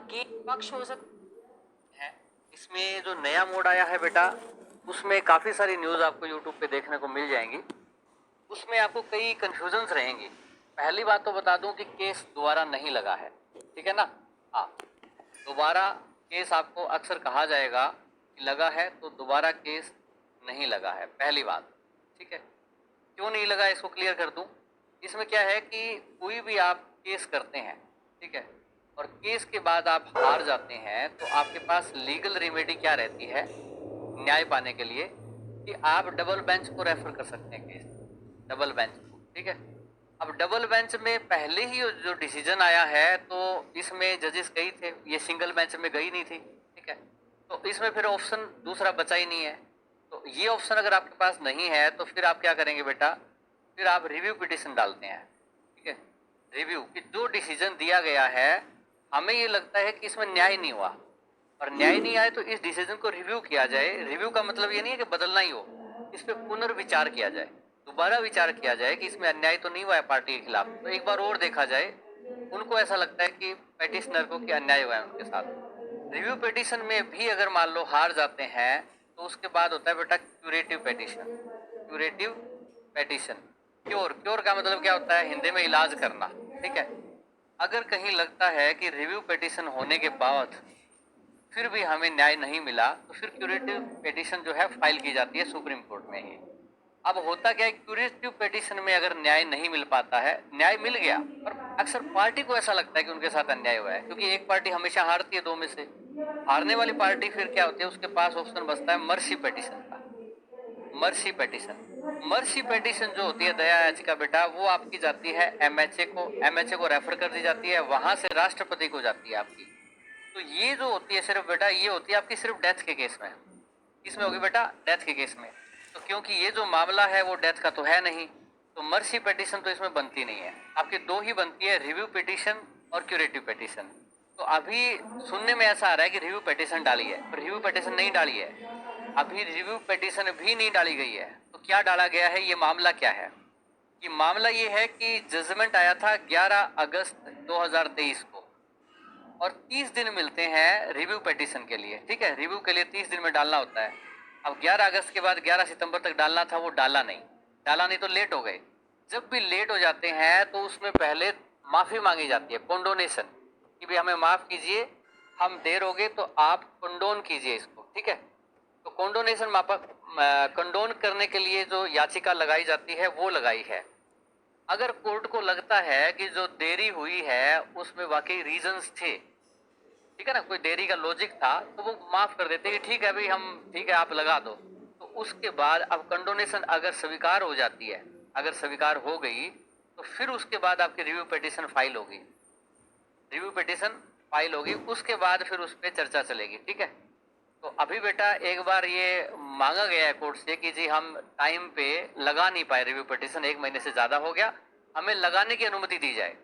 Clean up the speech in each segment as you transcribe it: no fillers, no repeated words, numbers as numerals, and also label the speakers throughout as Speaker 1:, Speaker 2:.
Speaker 1: के पक्ष हो सकता
Speaker 2: है। इसमें जो नया मोड आया है बेटा, उसमें काफ़ी सारी न्यूज़ आपको यूट्यूब पे देखने को मिल जाएंगी। उसमें आपको कई कन्फ्यूजन्स रहेंगी। पहली बात तो बता दूं कि केस दोबारा नहीं लगा है, ठीक है ना। हाँ, दोबारा केस आपको अक्सर कहा जाएगा कि लगा है, तो दोबारा केस नहीं लगा है, पहली बात, ठीक है। क्यों नहीं लगा इसको क्लियर कर दूं। इसमें क्या है कि कोई भी आप केस करते हैं, ठीक है, और केस के बाद आप हार जाते हैं, तो आपके पास लीगल रेमेडी क्या रहती है न्याय पाने के लिए, कि आप डबल बेंच को रेफर कर सकते हैं केस, डबल बेंच को, ठीक है। अब डबल बेंच में पहले ही जो डिसीजन आया है, तो इसमें जजेस गई थे, ये सिंगल बेंच में गई नहीं थी, ठीक है। तो इसमें फिर ऑप्शन दूसरा बचा ही नहीं है। तो ये ऑप्शन अगर आपके पास नहीं है, तो फिर आप क्या करेंगे बेटा, फिर आप रिव्यू पिटिशन डालते हैं, ठीक है। रिव्यू कि जो डिसीजन दिया गया है, हमें ये लगता है कि इसमें न्याय नहीं हुआ, और न्याय नहीं आए तो इस डिसीजन को रिव्यू किया जाए। रिव्यू का मतलब ये नहीं है कि बदलना ही हो, इस पे पुनर्विचार किया जाए, दोबारा विचार किया जाए कि इसमें अन्याय तो नहीं हुआ है पार्टी के खिलाफ, तो एक बार और देखा जाए। उनको ऐसा लगता है कि पेटिशनर को कि अन्याय हुआ है उनके साथ। रिव्यू पिटिशन में भी अगर मान लो हार जाते हैं, तो उसके बाद होता है बेटा curative petition. Curative petition, cure cure का मतलब क्या होता है, हिंदी में इलाज करना, ठीक है। अगर कहीं लगता है कि रिव्यू पिटिशन होने के बाद फिर भी हमें न्याय नहीं मिला, तो फिर क्यूरेटिव पिटिशन जो है फाइल की जाती है सुप्रीम कोर्ट में ही। अब होता क्या है, क्यूरेटिव पिटिशन में अगर न्याय नहीं मिल पाता है, न्याय मिल गया पर अक्सर पार्टी को ऐसा लगता है कि उनके साथ अन्याय हुआ है, क्योंकि एक पार्टी हमेशा हारती है दो में से। हारने वाली पार्टी फिर क्या होती है, उसके पास ऑप्शन बचता है मर्सी पिटिशन का। मर्सी पिटिशन, मर्सी पिटिशन जो होती है दया याचिका बेटा, वो आपकी जाती है एमएचए को, एमएचए को रेफर कर दी जाती है, वहां से राष्ट्रपति को जाती है आपकी। तो ये जो होती है सिर्फ बेटा, ये होती है आपकी सिर्फ डेथ के केस में। किसमें होगी बेटा, डेथ के केस में। तो क्योंकि ये जो मामला है वो डेथ का तो है नहीं, तो मर्सी पिटिशन तो इसमें बनती नहीं है। आपकी दो ही बनती है, रिव्यू पिटिशन और क्यूरेटिव पिटिशन। तो अभी सुनने में ऐसा आ रहा है कि रिव्यू पिटिशन डाली है, पर रिव्यू पिटिशन नहीं डाली है, अभी रिव्यू पिटिशन भी नहीं डाली गई है। तो क्या डाला गया है, ये मामला क्या है, कि मामला ये है कि जजमेंट आया था 11 अगस्त 2023 को, और 30 दिन मिलते हैं रिव्यू पिटिशन के लिए, ठीक है। रिव्यू के लिए 30 दिन में डालना होता है। अब 11 अगस्त के बाद 11 सितंबर तक डालना था, वो डाला नहीं तो लेट हो गए। जब भी लेट हो जाते हैं तो उसमें पहले माफी मांगी जाती है, कंडोनेशन, कि भाई हमें माफ कीजिए, हम देर हो गए तो आप कंडोन कीजिए इसको, ठीक है। तो कंडोनेशन कंडोन करने के लिए जो याचिका लगाई जाती है वो लगाई है। अगर कोर्ट को लगता है कि जो देरी हुई है उसमें वाकई रीजंस थे, ठीक है ना, कोई देरी का लॉजिक था, तो वो माफ कर देते कि ठीक है भाई, हम ठीक है आप लगा दो। तो उसके बाद अब कंडोनेशन अगर स्वीकार हो जाती है, अगर स्वीकार हो गई, तो फिर उसके बाद आपकी रिव्यू पिटिशन फाइल होगी, रिव्यू पिटिशन फाइल होगी, उसके बाद फिर उस पर चर्चा चलेगी, ठीक है। तो अभी बेटा एक बार ये मांगा गया है कोर्ट से कि जी हम टाइम पे लगा नहीं पाए रिव्यू पिटिशन, 1 महीने से ज्यादा हो गया, हमें लगाने की अनुमति दी जाए।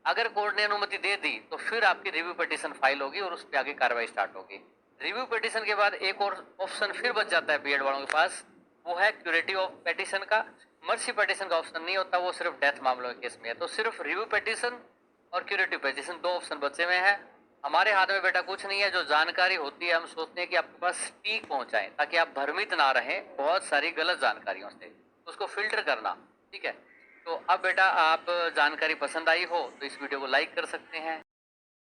Speaker 2: अगर कोर्ट ने अनुमति दे दी तो फिर आपकी रिव्यू पिटिशन फाइल होगी और उस पर आगे कार्रवाई स्टार्ट होगी। रिव्यू पिटिशन के बाद एक और ऑप्शन फिर बच जाता है बीएड वालों के पास, वो है क्यूरेटिव पिटिशन का। मर्सी पिटिशन का ऑप्शन नहीं होता, वो सिर्फ डेथ मामलों के केस में है। तो सिर्फ रिव्यू पिटिशन और क्यूरेटिव पिटिशन दो ऑप्शन बचे हुए हैं। हमारे हाथ में बेटा कुछ नहीं है, जो जानकारी होती है हम सोचते हैं कि आपके पास ठीक पहुंचाएं, ताकि आप भ्रमित ना रहें बहुत सारी गलत जानकारियों से, उसको फिल्टर करना, ठीक है। तो अब बेटा आप जानकारी पसंद आई हो तो इस वीडियो को लाइक कर सकते हैं।